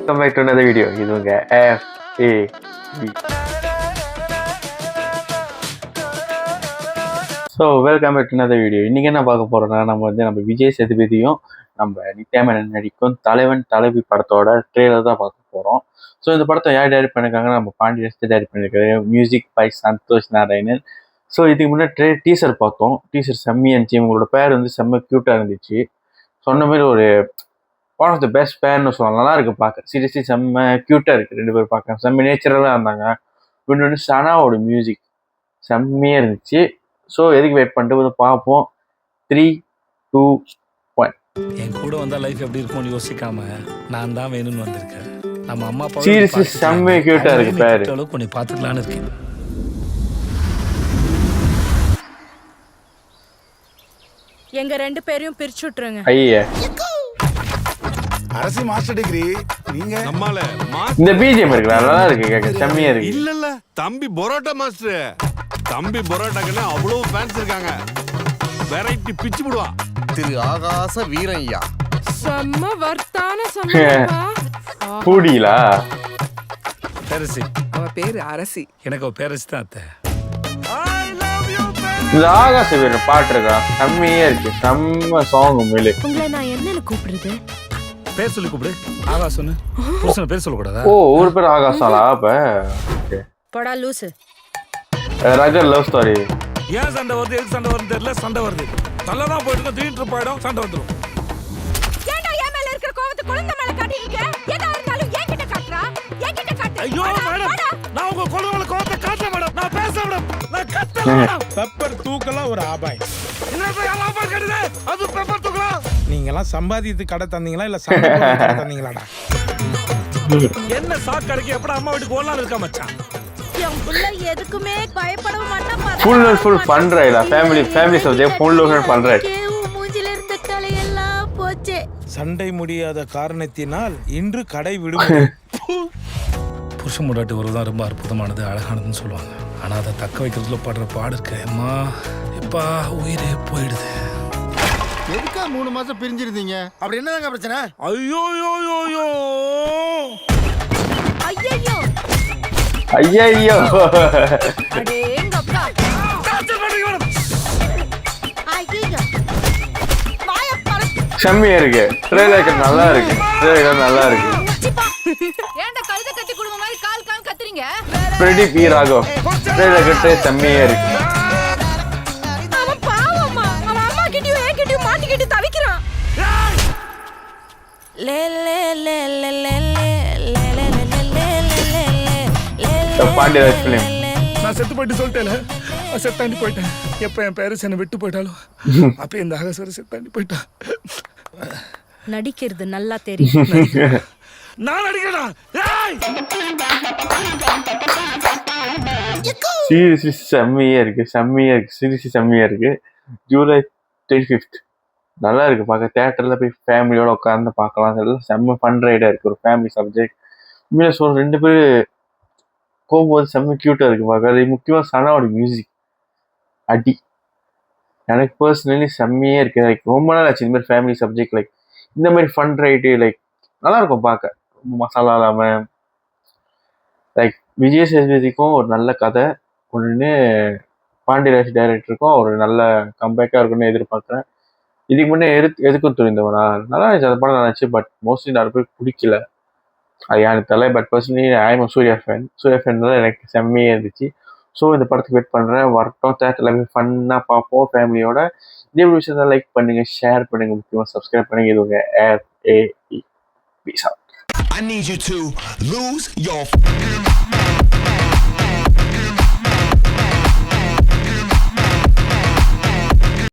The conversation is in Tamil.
Welcome back to another video. இது உங்க FAB. So welcome back to another video. இன்றைக்கி என்ன பார்க்க போகிறோம்னா நம்ம விஜய் சேதுபதியும் நம்ம நித்யா மேனன் நடிக்கும் தலைவன் தலைவி படத்தோட ட்ரெய்லர் தான் பார்க்க போகிறோம். ஸோ இந்த படத்தை யார் டைரக்ட் பண்ணியிருக்காங்கன்னா நம்ம பாண்டியன் டைரக்ட் பண்ணியிருக்காரு. Music by Santhosh Narayanan. So இதுக்கு முன்னாடி டீசர் பார்த்தோம். டீசர் செம்மையாக இருந்துச்சு. இவங்களோட பேர் வந்து செம்ம க்யூட்டாக இருந்துச்சு. சொன்ன மாதிரி ஒரு ஒன் ஆஃப் த பெஸ்ட் பேர்னு சொல்லலாம். நல்லா இருக்குது பார்க்க. சீரியஸ்லி செம்ம க்யூட்டாக இருக்குது. ரெண்டு பேரும் பார்க்க செம்ம நேச்சுரலாக இருந்தாங்க. இன்னொன்று சனாவோட மியூசிக் செம்மையாக இருந்துச்சு. ஸோ எதுக்கு வெயிட் பண்ணிட்டு வந்து பார்ப்போம். 3, 2, 1. என் கூட வந்தால் லைஃப் எப்படி இருக்கும்னு யோசிக்காம நான் தான் வேணும்னு வந்திருக்கேன். நம்ம அம்மா அப்பா சீரியஸ்லி செம்ம க்யூட்டாக இருக்குது பேர். அளவுக்கு கொஞ்சம் பார்த்துக்கலான்னு இருக்கேன். எங்க ரெண்டு பேரையும் பிரிச்சு விட்டுருங்க. ஐயா அரசி மாஸ்டர் டிகிரி நீங்க நம்மால இந்த பிஜிஎம் இருக்குல்ல நல்லா இருக்கு. கேட்க செம்மையா இருக்கு. இல்ல தம்பி பரோட்டா மாஸ்டர். தம்பி பரோட்டாக்குன்னு அவ்வளவு ஃபேன்ஸ் இருக்காங்க. வெரைட்டி பிச்சு விடுவா. திரு ஆகாச வீரய்யா செம்ம வர்த்தான சம்பளப்பா. பூடிலா பேரசி அவ பேரு அரசி. எனக்கு அவ பேரசி தான் அத்தை. இந்த ஆகாச வீரன் பாட்டு இருக்கா செம்மையா இருக்கு. செம்ம சாங் உண்மையிலே. உங்களை நான் என்னன்னு கூப்பிடுறது? பேர் சொல்லி கூப்பிடு. ஆகாஷ் சொன்னு புருஷன் பேர் சொல்லக்கூடாதா? ஓ ஒரு பேர் ஆகாசாலா? அப்ப ஓகே. படா லூசு. Rugger love story. ஏன் சண்டை வருது, எதுக்கு சண்டை வருது தெரியல. சண்டை வருது நல்லதான் போயிட்டு திடீர்னு போயிடும் சண்டை வந்துடும். ஏன்டா என் மேல இருக்கிற கோவத்தை குழந்தை மேல காட்டிட்டீங்க? எதா இருந்தாலும் என்கிட்ட காட்டுறா. என்கிட்ட காட்டு. ஐயோ மேடம், நான் உங்க குழந்தைகளை கோவத்தை காட்ட மேடம். நான் பேச மேடம். நான் கத்த மேடம். பெப்பர் தூக்கலாம் ஒரு ஆபாய். என்ன ஆபாய் கட்டுது? அது பெப்பர் தூக்கலாம். நீங்கெல்லாம் சம்பாதித்து கடை தந்தீங்களா இல்ல சம்பாதித்து கடை தந்தீங்களாடா? என்ன சாக்கு கடைக்கு எப்படா அம்மா வீட்டுக்கு ஓடலாம் இருக்கா மச்சான்? என் புள்ள எதுக்குமே பயப்பட மாட்டான். ஃபுல் ஃபன் ரைடா. Family subject full fun ride. மூஞ்சில இருந்த கலையெல்லாம் போச்சே. சண்டை முடியாத காரணத்தினால் இன்று கடை விடுமுறை. புருஷன் முடாட்டி உறவுதான் ரொம்ப அற்புதமானது, அழகானதுன்னு சொல்லுவாங்க. ஆனா அதை தக்க வைக்கிறதுல படுற பாடு இருக்கு. அம்மா எப்பா உயிரே போயிடுது. எதுக்கா 3 மாசம் பிரிஞ்சிருந்தீங்க? அப்படி என்னதாங்க பிரச்சனை? ஐயோ ஐயையோ ஐயோ அடேங்கப்பா. ஐயையோ வாய பறக். செம்மையா இருக்கு. ட்ரெய்லர் நல்லா இருக்கு. ட்ரெய்லர் நல்லா இருக்கு. ஏன்டா கழுத கட்டி குடும்ப மாதிரி கால் கால் கத்துறீங்க? Pretty B Raghav. ட்ரெய்லர் கிட்ட செம்மையா இருக்கு. அவன் பாவம்மா. அவன் அம்மா கிட்டயும் என்கிட்டயும் மாட்டிக்கிட்டு தவிக்கிறான். லே லே லே லே லே லே லே லே லே லே லே பாண்டியராஜ் ஃபிலிம். நான் செத்து போயிட்டு சொல்லிட்டேன். செத்தாண்டி போயிட்டேன். எப்ப என் பேரஸ் என்னை விட்டு போயிட்டாலும் அப்ப இந்த ஆகாசர செத்தாண்டி போயிட்டா. நடிக்கிறது நல்லா தெரியும். நான் நடிக்கிறேன். சீரியஸ்லி செம்மையா இருக்கு. சீரியஸ்லி செம்மையா இருக்கு. ஜூலை 25th நல்லா இருக்கு பார்க்க. தியேட்டர்ல போய் ஃபேமிலியோட உட்காந்து பார்க்கலாம். எல்லாம் செம்ம ஃபன் ரைடா இருக்கு. ஒரு ஃபேமிலி சப்ஜெக்ட். உண்மையில சொல்ற ரெண்டு பேரு போகும்போது செம்ம க்யூட்டா இருக்கு பார்க்க. அது முக்கியமாக சனாவோட மியூசிக் அடி எனக்கு பர்சனலி செம்மையே இருக்கு. லைக் ரொம்ப நாள் ஆச்சு இந்த மாதிரி ஃபேமிலி சப்ஜெக்ட். லைக் இந்த மாதிரி ஃபன் ரைட்டு லைக் நல்லா இருக்கும் பார்க்க. ரொம்ப மசாலா இல்லாமல். லைக் விஜய் சேதுபதிக்கும் ஒரு நல்ல கதை ஒன்று, பாண்டியராஜ் டைரக்டருக்கும் ஒரு நல்ல கம்பேக்காக இருக்குன்னு எதிர்பார்க்குறேன். இதுக்கு முன்னே எதுக்கும் துணிந்தவனா நல்லா இருந்துச்சு. அந்த படம் நினச்சி. பட் மோஸ்ட்லி நிறைய பேர் பிடிக்கல. அது எனக்கு தெரியல. But personally I'm Suriya fan தான் எனக்கு செம்மையாக இருந்துச்சு. ஸோ இந்த படத்துக்கு வெயிட் பண்ணுறேன். வரட்டும். தேட்டரில் போய் ஃபன்னாக பார்ப்போம் ஃபேமிலியோட. இதே விஷயத்தை லைக் பண்ணுங்கள், ஷேர் பண்ணுங்கள், முக்கியமாக சப்ஸ்கிரைப் பண்ணுங்கள். இது உங்கள் FAB. Peace out. I need you to lose your